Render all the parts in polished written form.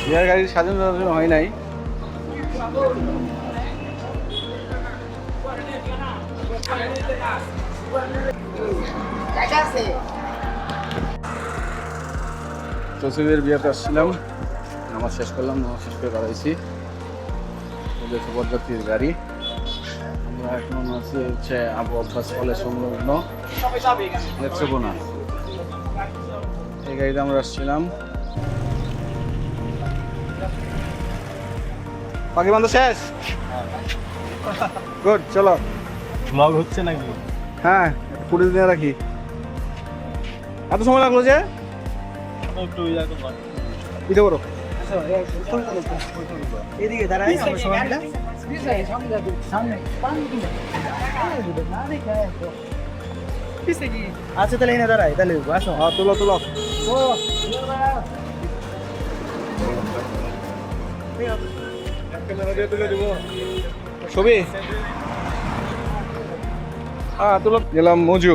বিয়ার গাড়ি সাজানো হয় নাই। তসিবের বিয়েতে আসছিলাম, নামাজ শেষ করলাম, নামাজ শেষ করে দাঁড়াইছি। বরযাত্রীর গাড়ি। আমরা এখন আছি হচ্ছে আবু আব্বাস কলেজ সংলগ্ন নেত্রকোনা। এই গাড়িতে আমরা আসছিলাম। পাখি বান্ধব শেষ, গুড। চলো, ব্লগ হচ্ছে নাকি? হ্যাঁ ফুটেজ নিয়ে রাখি। এত সময় লাগলো যে? একটু এটা করো। এদিকে দাঁড়াই আচ্ছা তাহলে এনে দাঁড়াই, তাহলে আসো। হ্যাঁ তুলো তুলো। ছবি হ্যাঁ তুলো। গেলাম মজু,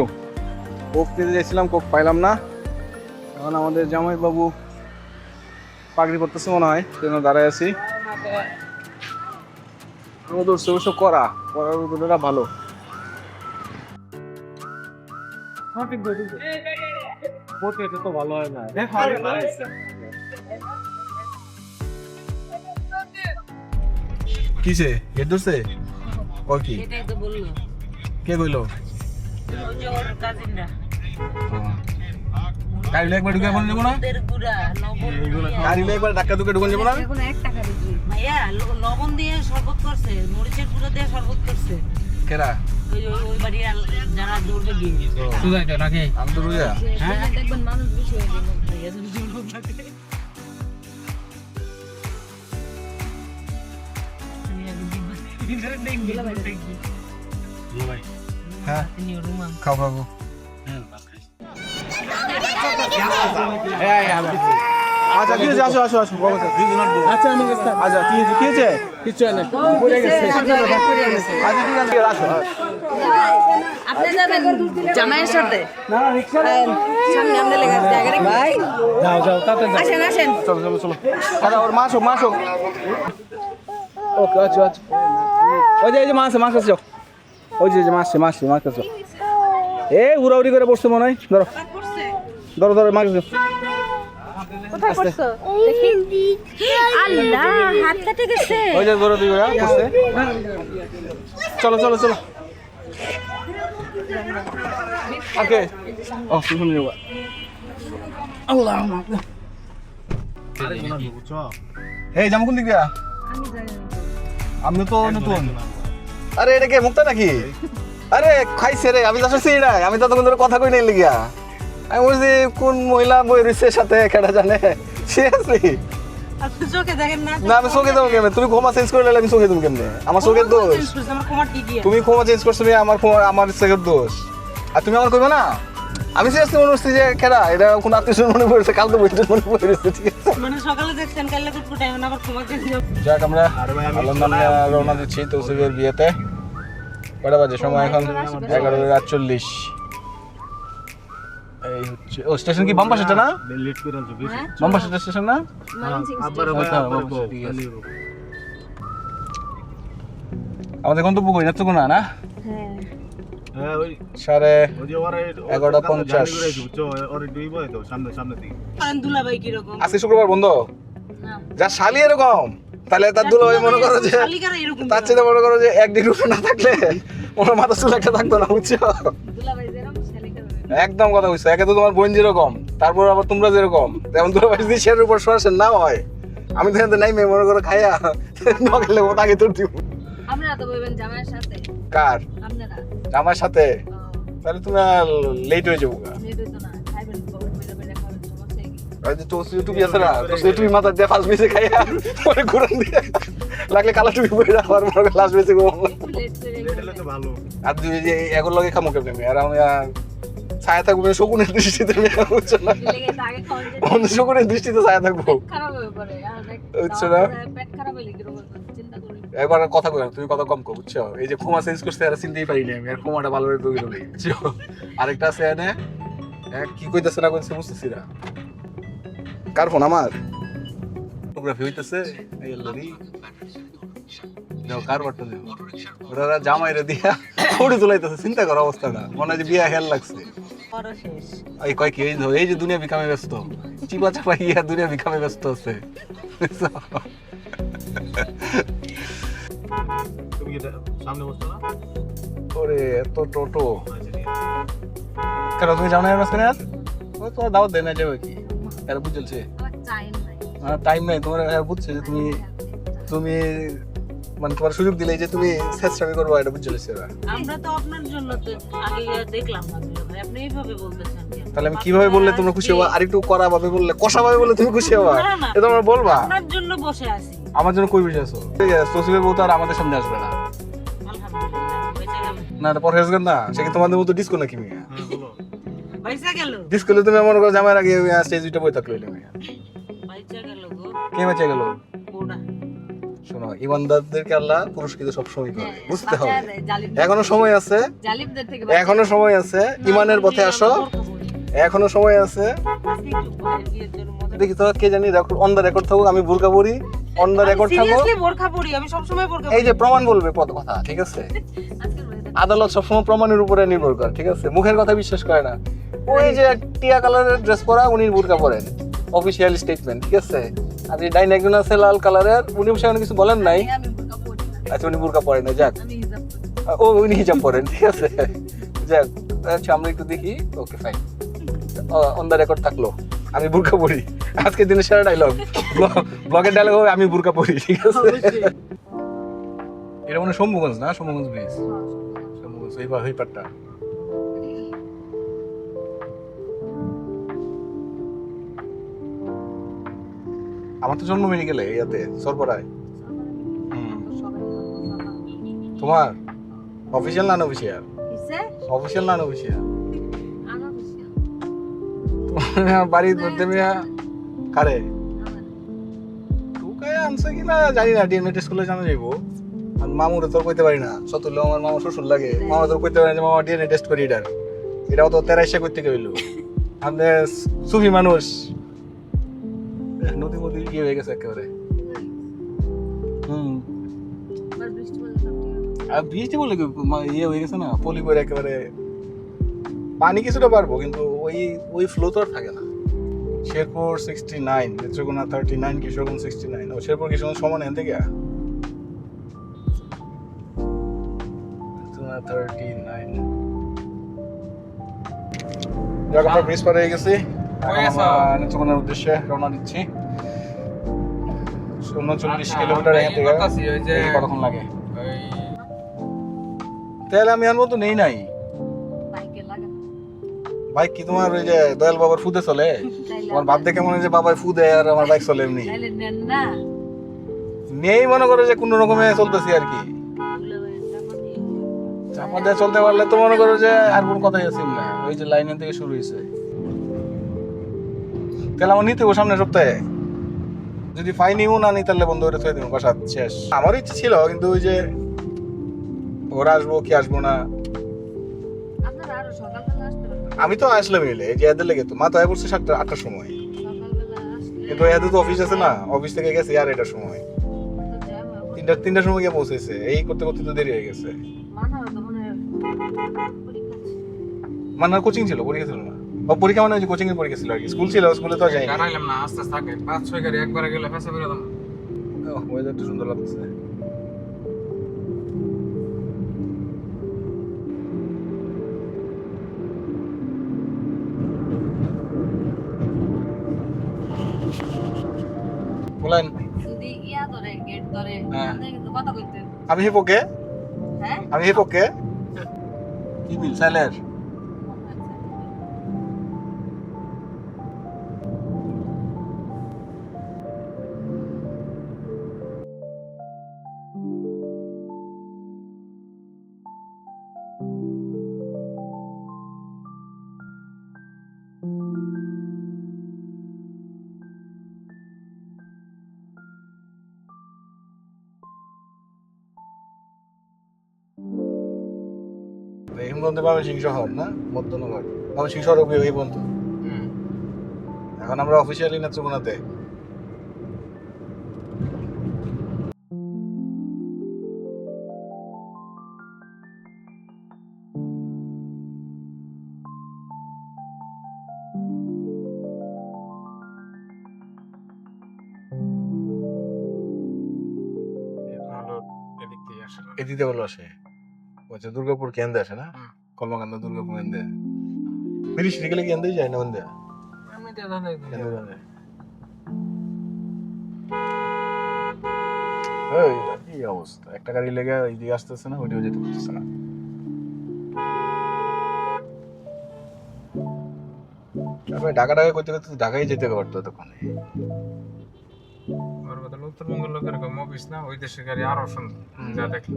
কোক খেতে যাচ্ছিলাম, কোক পাইলাম না। এখন আমাদের জামাই বাবু পাগড়ি পরতেছে মনে হয়, সেজন্য দাঁড়ায় আছি। রোদ উঠছে, অবশ্য করা রোদটা ভালো। তো ভালো হয় না। কিসে গেট ধরছে? ওর কি সেটাই তো বললো কে কইলো? ওই যে ওর কাজিনরা গাড়ি একবার ঢুকে এখন যাবো না? ওদের গুড়া লবণ গাড়ি একবার ধাক্কা ঢুকে ঢুকে যাবো না? এখন 1 টাকা দিবি ভাইয়া লবণ দিয়ে শরবত করছে, মরিচের গুঁড়ো দিয়ে শরবত করছে। কেরা? ওই বাড়ির যারা দৌড়ে গিয়ে সুজাইটা নাকি? আমি তো রোজা। হ্যাঁ দেখবেন মানুষ বেশি হয়ে গেল ভাইয়া যদি জোর থাকে। হ্যাঁ খাও খাও। আচ্ছা ঠিক আছে, আসো আসো আসো। আচ্ছা আমি গেছি। আচ্ছা ঠিক আছে, কি হয়েছে? কিছু না, পড়ে গেছে। আচ্ছা ঠিক আছে, আসো। আপনি যাবেন জামাইয়ের সাথে? না রিকশা সামনে আমরা লেগে জায়গা রেখে ভাই যাও যাও তাতে যাও। আসেন আসেন। চলো চলো চলো। দাদা ওর মাছ হোক, মাছ হোক। ওকে আচ্ছা আচ্ছা। ওই যে এই যে মাছ মাছ আছে, ওই যে মাছ মাছ মাছ আছে। এই উড়াউড়ি করে বসছে মনে হয়। ধরো ধরো ধরো মাছ। কোথায় পড়ছো দেখি? আল্লাহ হাত কেটে গেছে। ওই যে ধরো দুই ওরা বসছে। চলো চলো চলো। ওকে ও শুনুন যাবা। আল্লাহ এই জামু কোন দিক দিয়া? আমি তো নতুন। আরে এটা কে মুক্তা নাকি? আরে খাইছে রে, আমি তো আসছি না, আমি তো তখন ধরে কথা কই নাই লিগিয়া। আমি বলছি কোন মহিলা বই রইছে সাথে কেডা জানে। সিরিয়াসলি আপনি চোখে দেখেন না? না আমি চোখে দেবো কেমনে? তুমি ক্ষমা চেঞ্জ করে নিলে আমি চোখে দেবো কেমনে? আমার চোখের দোষ। আমার ক্ষমা ঠিকই আছে। তুমি ক্ষমা চেঞ্জ করছো, আমার আমার চোখের দোষ। আর তুমি আমার কইবে না? আমি সিরিয়াসলি মনে হচ্ছে যে কেডা এটা কোন আত্মীয় মনে পড়েছে, কাল তো বইটা মনে পড়েছে। ঠিক আছে মানে সকালে দেখছেন কাল লাগে ফুটাই না, আবার ক্ষমা চেয়ে যাও। যাক আমরা আলমদানে রওনা দিচ্ছি তৌসিফের বিয়েতে। কটা বাজে? সময় এখন 11:48। এই হচ্ছে ও স্টেশন কি বাম পাশেটা না? লেট করে আসবে বেশি। বাম পাশেটা স্টেশন না? আবার ঠিক আছে। আমাদের গন্তব্য কই? নেত্রকোনা না? হ্যাঁ ওই 11:50। ওরে দুইবো তো সামনে সামনে দিকে। কারণ দুলাভাই কি রকম? আজকে শুক্রবার বন্ধ। না যা শালি এরকম, তাহলে তার দুলাভাই মনে করো যে শালিকারা এরকম। তার চেয়ে মনে করো যে 1 ডিগ্রি উপরে না থাকলে ওনার মাথা চুল একটা থাকতো না, বুঝছো? দুলাভাই যেরকম শালিকারা একদম কথা বুঝছো। একে তো তোমার বোন যেরকম, তারপর আবার তোমরা যেরকম, তেমন দুলাভাই যদি শেয়ারের উপর সরাসরি না হয়, আমি তো এখানে নাই মেয়ে মনে করো খাইয়া নগেলে ও তাকে তোর দিব। আপনারা তো বলবেন জামাইয়ের সাথে। কার? আপনারা আমার সাথে? তাহলে তুমি লেট হয়ে যাবো। নেট হইতো না, খাইবেন বড় মেরে মেরে খাবেন, সমস্যা কি? ওই যে তোর টুপি আছে না, তোর টুপি মাথা দিয়ে ফার্স্ট বেসে খাইয়া পরে ঘুরান দিয়ে লাগলে কালো টুপি পরে আবার মনে লাস্ট বেসে ঘুমাবো। লেট করে লেট হলে তো ভালো। আর তুই যে এগুলো লগে খামো কেমনে? আর আমি ছায়া থাকবো শকুনের দৃষ্টিতে, বুঝছো না? লেগে তো আগে খাওয়া যায়। অন্য শকুনের দৃষ্টিতে ছায়া থাকবো, খারাপ হয়ে পড়ে আর বুঝছো না? পেট খারাপ হলে কি রকম চিন্তা করি। একবার কথা কই, তুমি কথা কম কো, বুঝছো? এই যে ক্ষমা চেঞ্জ করতে আর চিনতেই পারিনি আমি, আর ক্ষমাটা ভালো করে তৈরি হলো, বুঝছো? আরেকটা আছে এনে কি কইতাছে না কইতাছে বুঝতেছি না। কার ফোন? আমার ফটোগ্রাফি হইতেছে এই লরি দাও কারবারটা দাও ওরা জামাইরে দিয়া ফটো তুলাইতেছে চিন্তা কর অবস্থাটা মনে হয় যে বিয়া হেল লাগছে পরে শেষ এই কয় কি এই যে দুনিয়া বিকামে ব্যস্ত চিপা চাপা গিয়া দুনিয়া বিকামে ব্যস্ত আছে তুমি কি সামনে বসছো না? ওরে এত টোটো আচ্ছা, ঠিক আছে। কেন তুমি যাও না মাঝখানে আর ও তো দাওয়াত দেয় না যাবে কি এরা বুঝছে টাইম নাই তোমার বুঝছে যে তুমি তুমি মানে তোমার সুযোগ দিলে যে তুমি চেষ্টা করবো এটা বুঝছে এরা আমরা তো আপনার জন্য তো আগে দেখলাম না ভাই আপনি এইভাবে বলতেছেন কেন? তাহলে আমি কিভাবে বললে তোমরা খুশি হবা আর একটু কড়া ভাবে বললে কষা ভাবে বললে তুমি খুশি হবা না, না। এটা তোমরা বলবা আপনার জন্য বসে আছি আমার জন্য কই বসে আছো সসিবের বউ তো আর আমাদের সামনে আসবে না আলহামদুলিল্লাহ বেঁচে গেল না এটা পরহেজগার না সে কি তোমাদের মতো ডিসকো নাকি মিয়া হ্যাঁ, বলো। বেঁচে গেল ডিসকোলে তুমি মনে করো জামার আগে স্টেজ দুইটা বই থাকলো মিয়া বেঁচে গেল গো কে বেঁচে গেল কোড়া শোনো ইমানদারদেরকে আল্লাহ পুরস্কৃত সবসময় করে হ্যাঁ, বুঝতে হবে এখনো সময় আছে জালিমদের থেকে এখনো সময় আছে ইমানের পথে আসো এখনো সময় আছে দেখি তো কে জানি অন দা রেকর্ড থাকুক আমি বোরকা পরি অন দা রেকর্ড থাকুক সিরিয়াসলি বোরখা পরি আমি সব সময় বোরখা এই যে প্রমাণ বলবে পদ কথা ঠিক আছে আদালত সবসময় প্রমাণের উপরে নির্ভর করে ঠিক আছে মুখের কথা বিশ্বাস করে না ওই যে টিয়া কালারের ড্রেস পরা উনি বোরকা পরেন অফিসিয়াল স্টেটমেন্ট ঠিক আছে আর এই ডাইন একজন আছে লাল কালারের উনি সেখানে কিছু বলেন নাই আচ্ছা উনি বোরকা পরেন না যাক ও উনি হিজাব পরেন ঠিক আছে যাক আচ্ছা আমরা একটু দেখি okay fine on the record থাকলো আমি বোরকা পরি আজকের দিনের সেরা ডায়লগ ব্লগের ডায়লগ হবে আমি বোরকা পরি ঠিক আছে এটা মনে শম্ভুগঞ্জ না শম্ভুগঞ্জ ব্রিজ শম্ভুগঞ্জ এই পাটটা আমার তো জন্ম মেডিকেলে ইয়াতে সরবরায় তোমার অফিসিয়াল না অফিসিয়াল অফিসিয়াল না অফিসিয়াল তোমার বাড়ির মধ্যে মিয়া কারে টুকায় আনছে কিনা জানি না ডিএনএ টেস্ট করলে জানা যাইব আর মামুরে তোর কইতে পারি না সতুল্য আমার মামা শ্বশুর লাগে মামা তোর কইতে পারি না যে মামা ডিএনএ টেস্ট করি এটাও তো 23 করতে গেল আমাদের সুফি মানুষ নদী মধ্যে গিয়ে হয়ে গেছে একেবারে আর বৃষ্টি বলে ইয়ে হয়ে গেছে না পলি করে একেবারে পানি কিছুটা পারবো কিন্তু ওই ফ্লো তো আর থাকে না শেরপুর 69 নেত্রকোনা 39 কিশোরগঞ্জ 69 ও শেরপুর কিশোরগঞ্জ সমান এখান থেকে 39 যাক আমরা ব্রিজ পার হয়ে গেছি নেত্রকোনার উদ্দেশ্যে রওনা দিচ্ছি 39 কিলোমিটার এখান থেকে কতক্ষণ লাগে তেল আমি আর মতো নেই নাই বাইক কি তোমার ওই যে দয়াল বাবার ফুদে চলে তোমার ভাব দেখে মনে হয় যে বাবার ফুদে আর আমার বাইক চলে এমনি নেই মনে করে যে কোনো রকমে চলতেছি আর কি চাপা দিয়ে চলতে পারলে তো মনে করো যে আর কোন কথাই আছে না ওই যে লাইনের থেকে শুরু হয়েছে তাহলে আমার নিতে সামনের সপ্তাহে যদি ফাইনিও না নিই তাহলে বন্ধ করে থয়ে দেবো বাসা শেষ আমার ইচ্ছে ছিল কিন্তু ওই যে ওরা আসবো কি আসবো না আমি তো আসলাম মিলে এই যে এদের লেগে তো মা তো পড়ছে 7-8টার সময় কিন্তু এদের তো অফিস আছে না অফিস থেকে গেছে আর এটার সময় 3টার সময় গিয়ে পৌঁছেছে এই করতে করতে তো দেরি হয়ে গেছে মানার কোচিং ছিল পরীক্ষা ছিল না ও পরীক্ষা মানে যে কোচিং এর পরীক্ষা ছিল আর কি স্কুল ছিল স্কুলে তো যাইনি জানাইলাম না আস্তে আস্তে থাকে 5-6 গাড়ি একবারে গেলে ফেসে বেরোতাম ওয়েদারটা সুন্দর লাগছে বলেন আমি হিপোকে আমি হিপোকে কি মিল স্যালের হেমগঞ্জ ময়মনসিংহ শহর না মধ্যনগর ময়মনসিংহ শহর এই পর্যন্ত এখন আমরা অফিসিয়ালি নেত্রকোনাতে এদিকে বলো আসে বলছে দুর্গাপুর কেন্দ্রে আসে না হুম। কলমাকান্দা দুর্গাপুর কেন্দ্রে মিরিশ গেলে কেন্দ্রেই যায় না বন্ধে আমি তো জানি কেন্দ্রে জানে এই কি অবস্থা একটা গাড়ি লেগে এইদিকে আসতেছে না ওইদিকে যেতে পারতেছে না আমি ঢাকা করতে করতে ঢাকায় যেতে পারতো তখন ওর বদলে উত্তরবঙ্গের লোকের কম অফিস না ওই দেশের গাড়ি আরো সুন্দর যা দেখি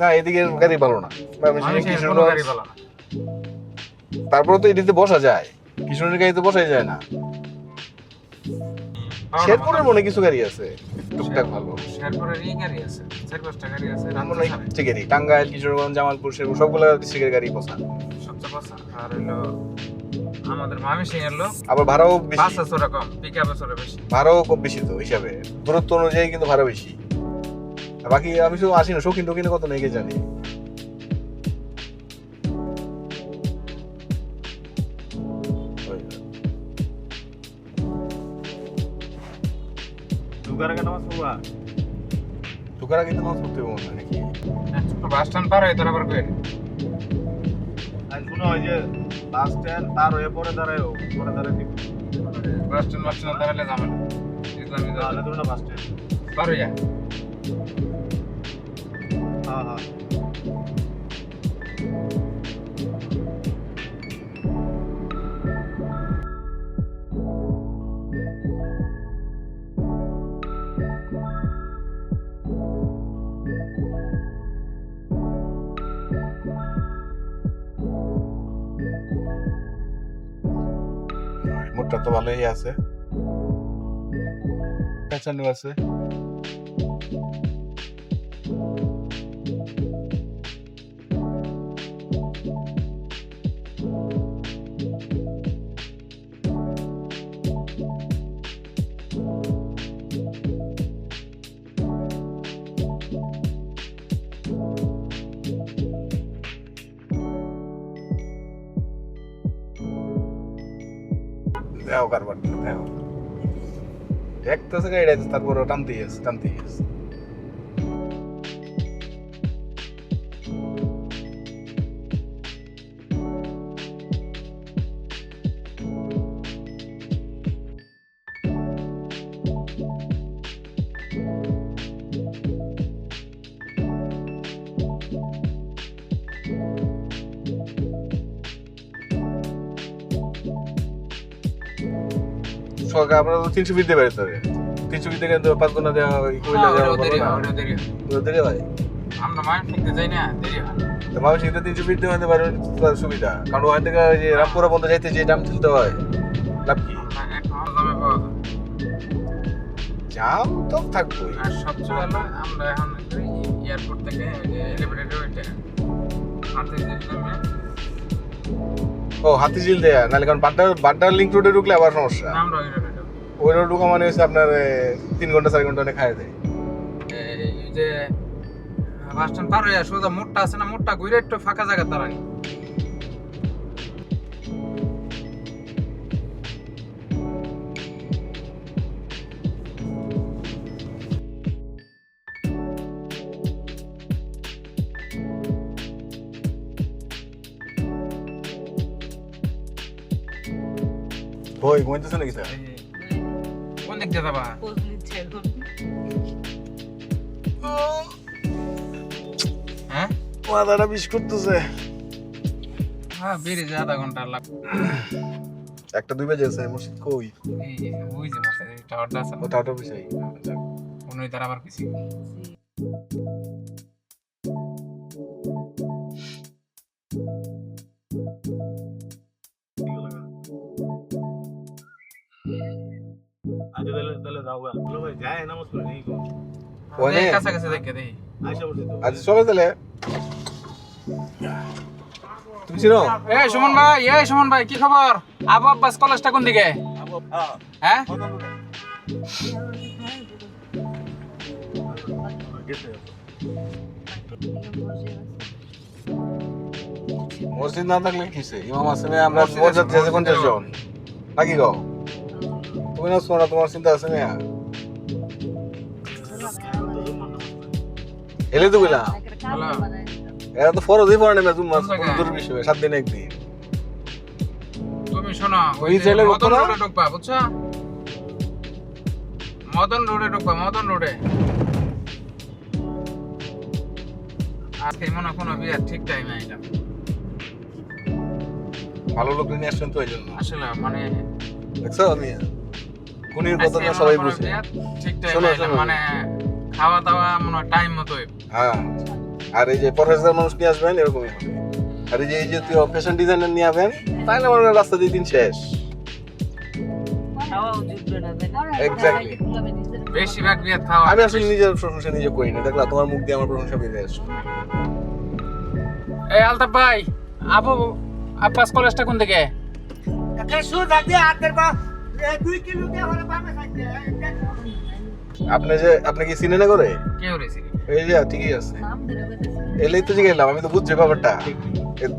না এদিকে গাড়ি ভালো না কোনো গাড়ি ভালো না তারপরে তো এদিকে বসা যায় কিশোরের গাড়িতে বসাই যায় না শেরপুরের মনে কিছু গাড়ি আছে টুকটাক ভালো শেরপুরের এই গাড়ি আছে 4-5টা গাড়ি আছে মনে হয় ডিস্ট্রিক্টেরই টাঙ্গাইল কিশোরগঞ্জ জামালপুর শেরপুর সবগুলো ডিস্ট্রিক্টের গাড়ি পৌঁছা সবচেয়ে পছন্দ আর হলো আমাদের মামিসিং এর লোক আবার ভাড়াও বেশি বাস আছে ওরকম পিকআপ আছে ওরা বেশি ভাড়াও কম বেশি তো হিসাবে দূরত্ব অনুযায়ী কিন্তু ভাড়া বেশি আর বাকি আমি শুধু আসি না শৌখিন টকিনে কত নেই কে জানি ঢুকার আগে নামাজ পড়বা ঢুকার আগে তো নামাজ পড়তে হবে মনে হয় নাকি ছোট বাস স্ট্যান্ড পার হয়ে তার আবার কই আর শুনো ওই যে বাস স্ট্যান্ড পার হয়ে পরে দাঁড়ায়ও পরে দাঁড়ায় দিব বাস স্ট্যান্ড দাঁড়ালে যাবে না ইসলামী তাহলে তো না বাস স্ট্যান্ড পার হইয়া হ্যাঁ হ্যাঁ মোটটা তো ভালোই আছে পেছানো আছে দেখো কারবার দেখো দেখতেছে গাড়ি তারপর টানতেই আছে সরকার আমরা 300 ফিট দিয়ে বেরোতে হবে 300 ফিট থেকে 5 গুণা দেওয়া কইলা যাওয়া দেরি না হয় দেরি দেরি হয় আমরা মাইন্ড ফিক্সে যাই না দেরি হয় তো মানুষ এটা 300 ফিট দিয়ে হতে পারে সুবিধা কারণ ওখান থেকে ওই যে রামপুরা বন্ধ যাইতে যে জাম তুলতে হয় লাভ কি এখন দামে পাওয়া যায় জাম তো থাকবোই আর সবচেয়ে ভালো আমরা এখন এয়ারপোর্ট থেকে এলিভেটরে উঠে হাতে নামে ও হাতিঝিল দেয়া নাহলে কারণ বাড্ডার লিংক রোডে ঢুকলে আবার সমস্যা আমরা ওই রোডে ওই রোড ঢুকা মানে হচ্ছে আপনার 3 ঘন্টা 4 ঘন্টা অনেক খায় দেয় এই যে বাস স্ট্যান্ড পার হয়ে সোজা মোড়টা আছে না মোড়টা ঘুরে একটু ফাঁকা জায়গা দাঁড়ানি ওই ঘুমাইতেছে নাকি স্যার কোন দিক দিয়ে যাবা খোঁজ নিচ্ছে এখন হ্যাঁ মাথাটা বিষ করতেছে হ্যাঁ বেড়ে যায় আধা ঘন্টা লাগবে একটা 2 বাজে আছে মসজিদ কই এই ওই যে বসে টাওয়ারটা আছে ওটা ওটা বিষয় উনি তার আবার কিছু আজ তাহলে যাও গা বলো ভাই যায় নামাজ পড়ে নেই কোন ওনে কাছাকাছি দেখে দেই আইসা বসে তো আজ চলে তাহলে তুমি চিনো এই সুমন ভাই কি খবর আবু আব্বাস কলেজটা কোন দিকে হ্যাঁ মসজিদ না থাকলে কিসে ইমাম আছে না আমরা মসজিদ যেতে 50 জন নাকি গো তুমি না শোনা তোমার চিন্তা আছে না এলে তো বললাম হ্যালো এরা তো ফরজই পড়ে না জুম্মা কোন জায়গায়? দূর বিষয় 7 দিনে একদিন তুমি শোনো ওই ওই যে জেলে মদন ঘটনা? রোডে ঢুকবা বুঝছো মদন রোডে ঢুকবা মদন রোডে আজকে মনে হয় কোনো বিয়ে ঠিক টাইমে আইলাম ভালো লোক নিয়ে আসছেন তো এই জন্য আসলে মানে দেখছো আমি কোনির আজকে কথাটা মনে সবাই করো বুঝে বিয়ে ঠিক টাইমে শোনো, আইলাম শোনো। মানে খাওয়া দাওয়া মনে হয় টাইম মতোই হ্যাঁ আর এই যে পরেশদার মানুষ নিয়ে আসবেন এরকমই হবে আর এই যে তুই ফ্যাশন ডিজাইনার নিয়ে আসবেন তাহলে আমার রাস্তা দিয়ে দিন শেষ খাওয়াও জুটবে না তাই না? Exactly. বেশিরভাগ বিয়ে খাওয়া আমি আসলে নিজের প্রশংসা নিজে করি না দেখলা তোমার মুখ দিয়ে আমার প্রশংসা বেরিয়ে আসছে এই আলতাফ ভাই আপু আব্বাস কলেজটা কোন দিকে আপনি কি চিনে না করে কেউ রেছি এই যে ঠিকই আছে নাম ধরে কইতেছে। এলেই তো জিগাইলাম আমি তো বুঝছি ব্যাপারটা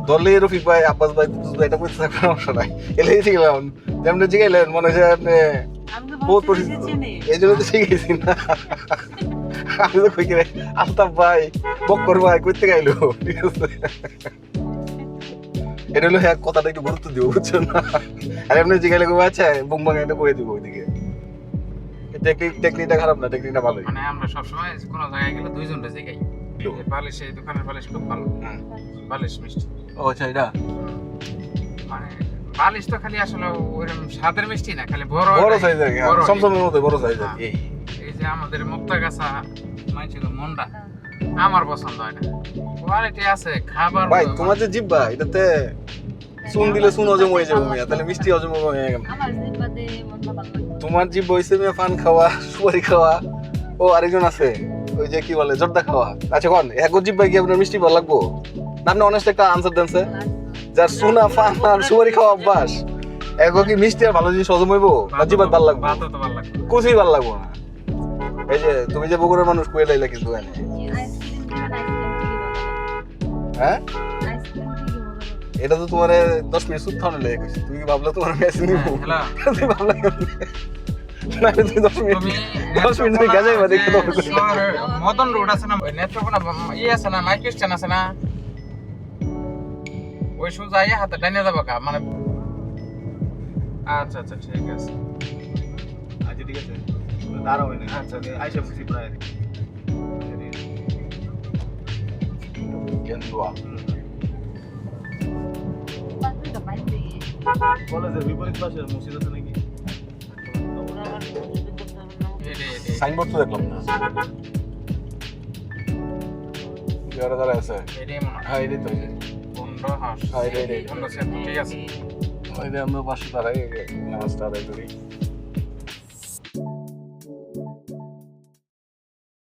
দলে রফিক ভাই আব্বাস ভাই তুতুস ভাই এটা বুঝতে কোনো সমস্যা নাই এলেই জিগাইলাম যেমন জিগাইলেন মনে হয় আপনি আমি তো বহুত ভাবছি পরিচিত যে চেনে। এই জন্য তো শিখেছি না আমি তো কই কি আলতাফ ভাই বক্কর ভাই কইতে গাইলো ঠিক আছে এটা হলো হ্যাঁ কথাটা একটু গুরুত্ব দিব বুঝছো না আর এমনি জিগাইলে কই আচ্ছা বুম বাং এটা কই দিব ওইদিকে টেকনিকটা খারাপ না টেকনিকটা ভালোই মানে আমরা সবসময় কোনো জায়গায় গেলে দুইজনটা জায়গায় বালিশ এই দোকানের বালিশ খুব ভালো হুম। বালিশ মিষ্টি ও আচ্ছা এটা মানে বালিশ তো খালি আসলে ওইরকম স্বাদের মিষ্টি না খালি বড় বড় এটাই, সাইজের বড় সমসমের মতো বড় সাইজের এই এই যে আমাদের মুক্তা গাছা মাইছিল মন্ডা আমার পছন্দ হয় না কোয়ালিটি আছে খাবার ভাই তোমার যে জিব্বা এটাতে চুন দিলে চুন হজম হয়ে যাবে মিয়া তাহলে মিষ্টি হজম হয়ে গেল আমার জিব্বাতে মনটা ভালো লাগে। তোমার জিব্বা হইছে মিয়া পান খাওয়া সুপারি খাওয়া ও আরেকজন আছে ওই যে কি বলে জর্দা খাওয়া আচ্ছা কোন এক জিব্বা কি আপনার মিষ্টি ভালো লাগবো না আপনি অনেস্ট একটা আনসার দেন স্যার যার সুনা পান আর সুপারি খাওয়া অভ্যাস এক কি মিষ্টি আর ভালো জিনিস হজম হইবো না জিব্বা ভালো লাগবো ভাত তো ভালো লাগবে কিছুই ভালো লাগবো না এই যে তুমি যে বগুড়ার মানুষ কয়ে লাইলা কিন্তু এনে আইসক্রিম দিবেন, আইসক্রিম থেকে ভালো লাগে। হ্যাঁ আইসক্রিম থেকে ভালো লাগে। এটা তো তোমার 10 মিনিট সুদ খাওয়ানো লেগে গেছে তুমি কি ভাবলা তোমার মেসে নিবো হ্যালো তুমি ভাবলা কেমনে? না তুমি 10 মিনিট তুমি 10 মিনিট তুমি গাজাই বাদে খেতে হবে শহরের মদন রোড আছে না ওই নেত্রকোনা আছে না মাইকেল স্ট্যান্ড আছে না ওই সোজা হাতে ডাইনে যাবো কা মানে আচ্ছা আচ্ছা ঠিক আছে আচ্ছা ঠিক আছে দাঁড়া হইনি আচ্ছা আইসা বুঝি প্রায় কেন্দুয়া পাঁচটা বাইন দিয়ে। কলেজের বিপরীত পাশে মসজিদ আছে নাকি ওরা আবার বুঝবে করতে হবে না। সাইনবোর্ড তো দেখলাম না যারা যারা আছে এটাই মনে হয় হ্যাঁ এটাই তো বন্ধ হাস হ্যাঁ এটাই বন্ধ সেট ঠিক আছে ওই যে আমরা পাশে দাঁড়াই নামাজটা আদায় করি